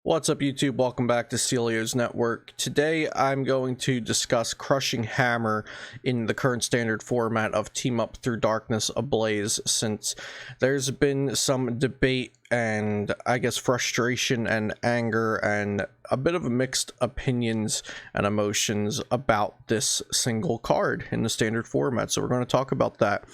What's up, YouTube? Welcome back to Celio's Network. Today I'm going to discuss Crushing Hammer in the current standard format of Team Up Through Darkness Ablaze, since there's been some debate and I guess frustration and anger and a bit of mixed opinions and emotions about this single card in the standard format. So we're going to talk about that.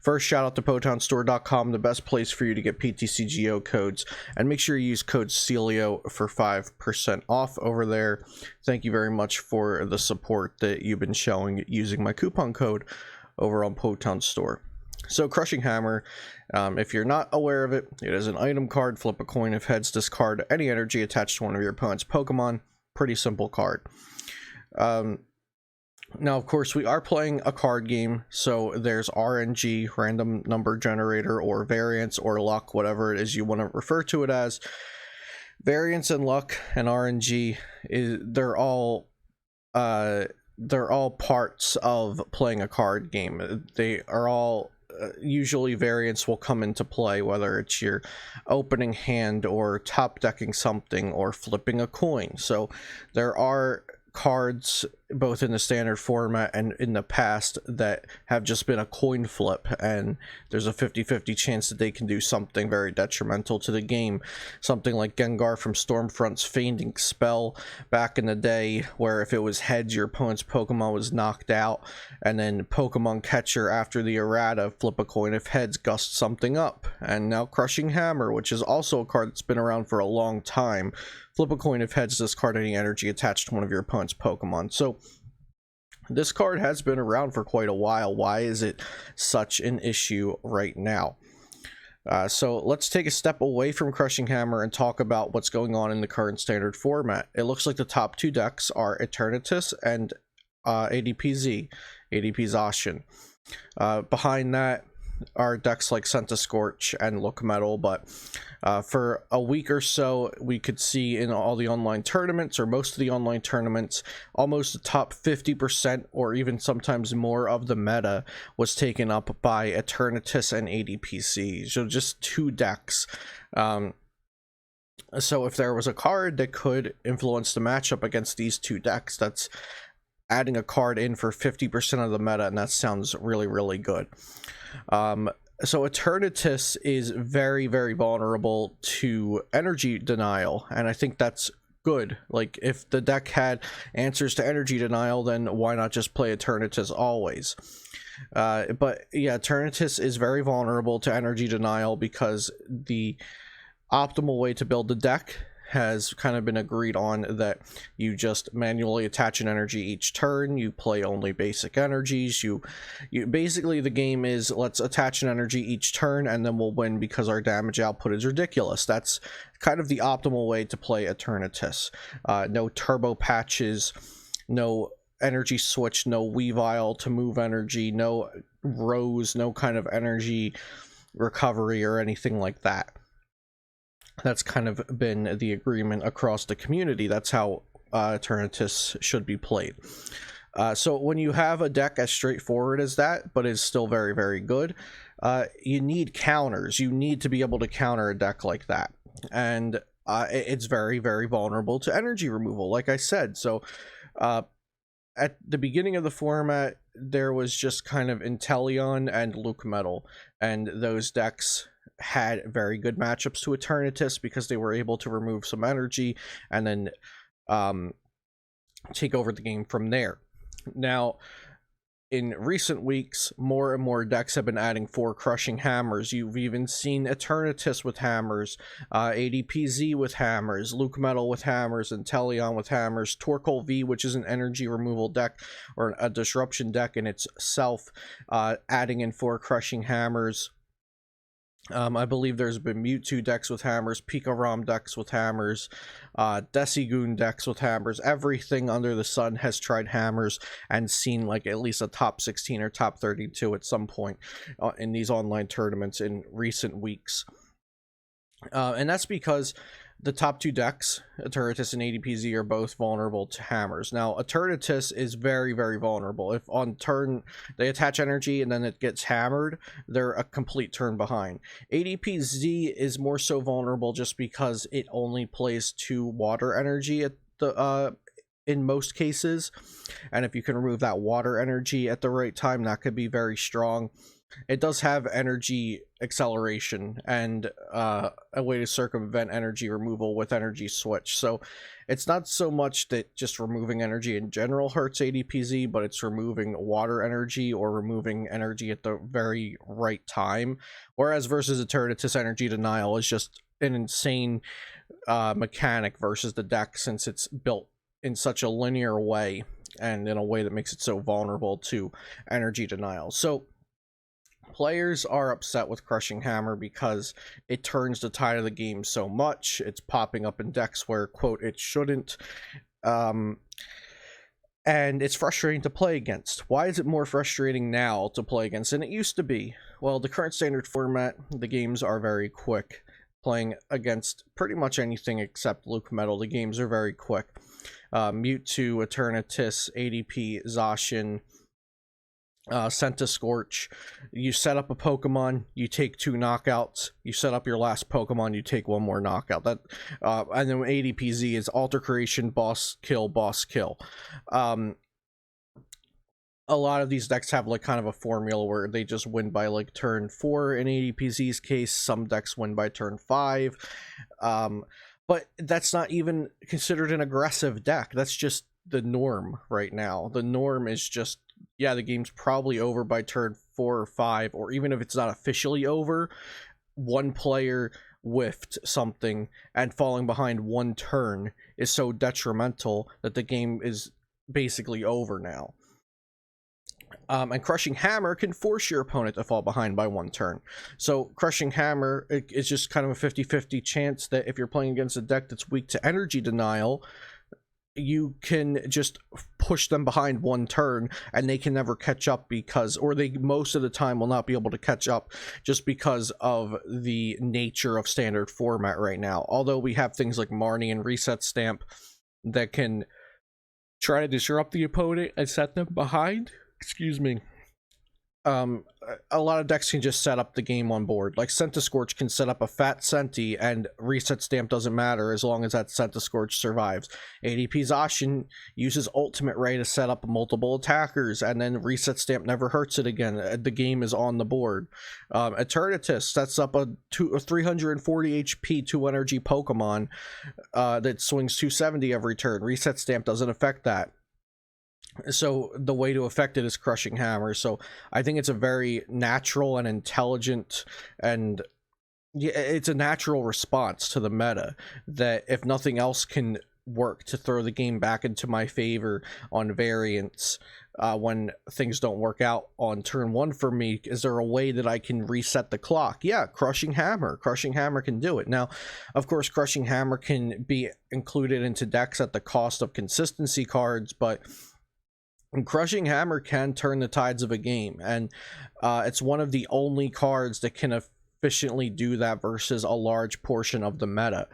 First, shout out to PotownStore.com, the best place for you to get PTCGO codes, and make sure you use code Celio for 5% off over there. Thank you very much for the support that you've been showing using my coupon code over on Potown Store. So Crushing Hammer, if you're not aware of it, it is an item card. Flip a coin. If heads, discard any energy attached to one of your opponent's Pokemon. Pretty simple card. Now, of course, we are playing a card game, so there's RNG, random number generator, or variance, or luck, whatever it is you want to refer to it as. Variance and luck and RNG, they're all parts of playing a card game. They are all usually variance will come into play, whether it's your opening hand or top decking something or flipping a coin. So there are cards both in the standard format and in the past that have just been a coin flip, and there's a 50-50 chance that they can do something very detrimental to the game. Something like Gengar from Stormfront's Feigning Spell back in the day, where if it was heads, your opponent's Pokemon was knocked out, and then Pokemon Catcher after the errata, flip a coin. If heads, gust something up. And now Crushing Hammer, which is also a card that's been around for a long time. Flip a coin. If heads, discard any energy attached to one of your opponent's Pokemon. So this card has been around for quite a while. Why is it such an issue right now? So let's take a step away from Crushing Hammer and talk about what's going on in the current standard format. It looks like the top two decks are Eternatus and ADPZ, ADP Zacian. Behind that are decks like Centiskorch and Look Metal, but for a week or so we could see in all the online tournaments, or most of the online tournaments, almost the top 50% or even sometimes more of the meta was taken up by Eternatus and ADPC. So just two decks. So if there was a card that could influence the matchup against these two decks, that's adding a card in for 50% of the meta, and that sounds really, really good. So Eternatus is very, very vulnerable to energy denial, and I think that's good. Like, if the deck had answers to energy denial, then why not just play Eternatus always? But yeah, Eternatus is very vulnerable to energy denial because the optimal way to build the deck has kind of been agreed on, that you just manually attach an energy each turn. You play only basic energies. You basically, the game is, let's attach an energy each turn and then we'll win because our damage output is ridiculous. That's kind of the optimal way to play Eternatus. No turbo patches, no energy switch, no Weavile to move energy, no Rose, no kind of energy recovery or anything like that. That's kind of been the agreement across the community. That's how Eternatus should be played. So when you have a deck as straightforward as that, but is still very, very good, you need counters. You need to be able to counter a deck like that. And it's very, very vulnerable to energy removal, like I said. So at the beginning of the format, there was just kind of Inteleon and Luke Metal, and those decks had very good matchups to Eternatus because they were able to remove some energy and then take over the game from there. Now, in recent weeks, more and more decks have been adding 4 Crushing Hammers. You've even seen Eternatus with hammers, ADPZ with hammers, Luke Metal with hammers, Inteleon with hammers, Torkoal V, which is an energy removal deck or a disruption deck in itself, adding in 4 Crushing Hammers. I believe there's been Mewtwo decks with hammers, Pikarom decks with hammers, Decigoon decks with hammers. Everything under the sun has tried hammers and seen like at least a top 16 or top 32 at some point in these online tournaments in recent weeks. And that's because the top two decks, Eternatus and ADPZ, are both vulnerable to hammers. Now, Eternatus is very, very vulnerable. If on turn they attach energy and then it gets hammered, they're a complete turn behind. ADPZ is more so vulnerable just because it only plays 2 water energy at the in most cases, and if you can remove that water energy at the right time, that could be very strong. It does have energy acceleration and a way to circumvent energy removal with energy switch. So it's not so much that just removing energy in general hurts ADPZ, but it's removing water energy or removing energy at the very right time. Whereas versus Eternatus, energy denial is just an insane mechanic versus the deck, since it's built in such a linear way and in a way that makes it so vulnerable to energy denial. So players are upset with Crushing Hammer because it turns the tide of the game so much. It's popping up in decks where, quote, it shouldn't. And it's frustrating to play against. Why is it more frustrating now to play against than it used to be? Well, the current standard format, the games are very quick. Playing against pretty much anything except Luke Metal, the games are very quick. Mewtwo, Eternatus, ADP, Zacian, Centiskorch. You set up a Pokemon, you take 2 knockouts. You set up your last Pokemon, you take 1 more knockout. That and then ADPZ is Alter Creation, boss kill, boss kill. A lot of these decks have like kind of a formula where they just win by like turn 4 in ADPZ's case. Some decks win by turn 5. But that's not even considered an aggressive deck. That's just the norm right now. The norm is just, yeah, the game's probably over by turn 4 or 5, or even if it's not officially over, one player whiffed something and falling behind 1 turn is so detrimental that the game is basically over now. And Crushing Hammer can force your opponent to fall behind by 1 turn. So Crushing Hammer is just kind of a 50-50 chance that if you're playing against a deck that's weak to energy denial, you can just push them behind 1 turn and they can never catch up, because, or they most of the time will not be able to catch up just because of the nature of standard format right now. Although we have things like Marnie and Reset Stamp that can try to disrupt the opponent and set them behind. Excuse me. A lot of decks can just set up the game on board. Like Centiskorch can set up a fat Senti and Reset Stamp doesn't matter as long as that Centiskorch survives. ADP Zacian uses Ultimate Ray to set up multiple attackers, and then Reset Stamp never hurts it again. The game is on the board. Eternatus sets up a 340 HP 2 energy Pokemon that swings 270 every turn. Reset Stamp doesn't affect that. So the way to affect it is Crushing Hammer. So I think it's a very natural and intelligent, and it's a natural response to the meta that, if nothing else, can work to throw the game back into my favor on variants when things don't work out on turn 1 for me. Is there a way that I can reset the clock? Yeah, Crushing Hammer. Crushing Hammer can do it. Now, of course, Crushing Hammer can be included into decks at the cost of consistency cards, but Crushing Hammer can turn the tides of a game, and it's one of the only cards that can efficiently do that versus a large portion of the meta.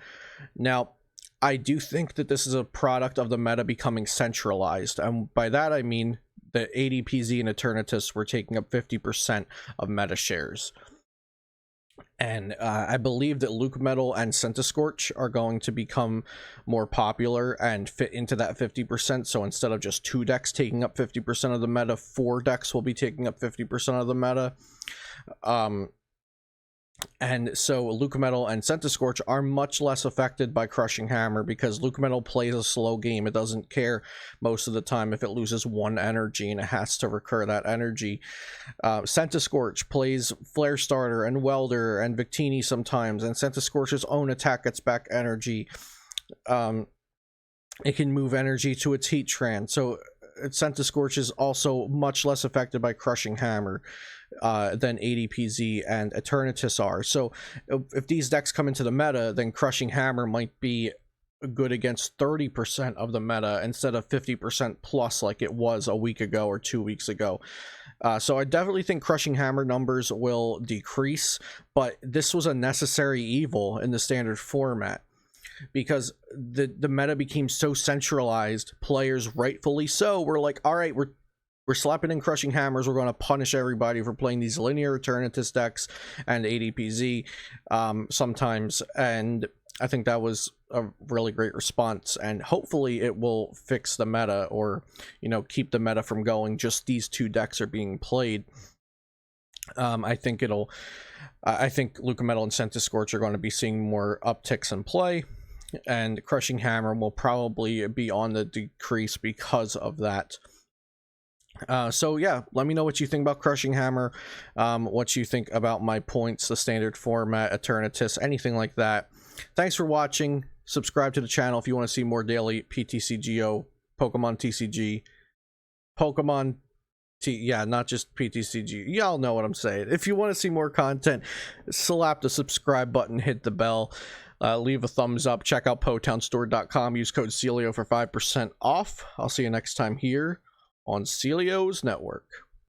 Now, I do think that this is a product of the meta becoming centralized, and by that I mean that ADPZ and Eternatus were taking up 50% of meta shares. And I believe that Luke Metal and Centiskorch are going to become more popular and fit into that 50%. So instead of just 2 decks taking up 50% of the meta, 4 decks will be taking up 50% of the meta. And so Luke Metal and Centiskorch are much less affected by Crushing Hammer, because Luke Metal plays a slow game. It doesn't care most of the time if it loses 1 energy and it has to recur that energy. Centiskorch plays Flare Starter and Welder and Victini sometimes, and Centiskorch's own attack gets back energy. It can move energy to its Heatran. So Centiskorch is also much less affected by Crushing Hammer than ADPZ and Eternatus are. So if these decks come into the meta, then Crushing Hammer might be good against 30% of the meta instead of 50% plus like it was a week ago or 2 weeks ago. So I definitely think Crushing Hammer numbers will decrease, but this was a necessary evil in the standard format. because the meta became so centralized. Players, rightfully so, were like, all right, we're slapping in Crushing Hammers. We're going to punish everybody for playing these linear Eternatus decks and ADPZ sometimes. And I think that was a really great response. And hopefully it will fix the meta, or, you know, keep the meta from going just these two decks are being played. I think Luca Metal and Centiskorch are going to be seeing more upticks in play. And Crushing Hammer will probably be on the decrease because of that. So yeah, let me know what you think about Crushing Hammer, what you think about my points, the standard format, Eternatus, anything like that. Thanks for watching. Subscribe to the channel if you want to see more daily PTCGO, Pokemon TCG, yeah, not just PTCG. Y'all know what I'm saying. If you want to see more content, slap the subscribe button, hit the bell, leave a thumbs up, check out PotownStore.com, use code Celio for 5% off. I'll see you next time here on Celio's Network.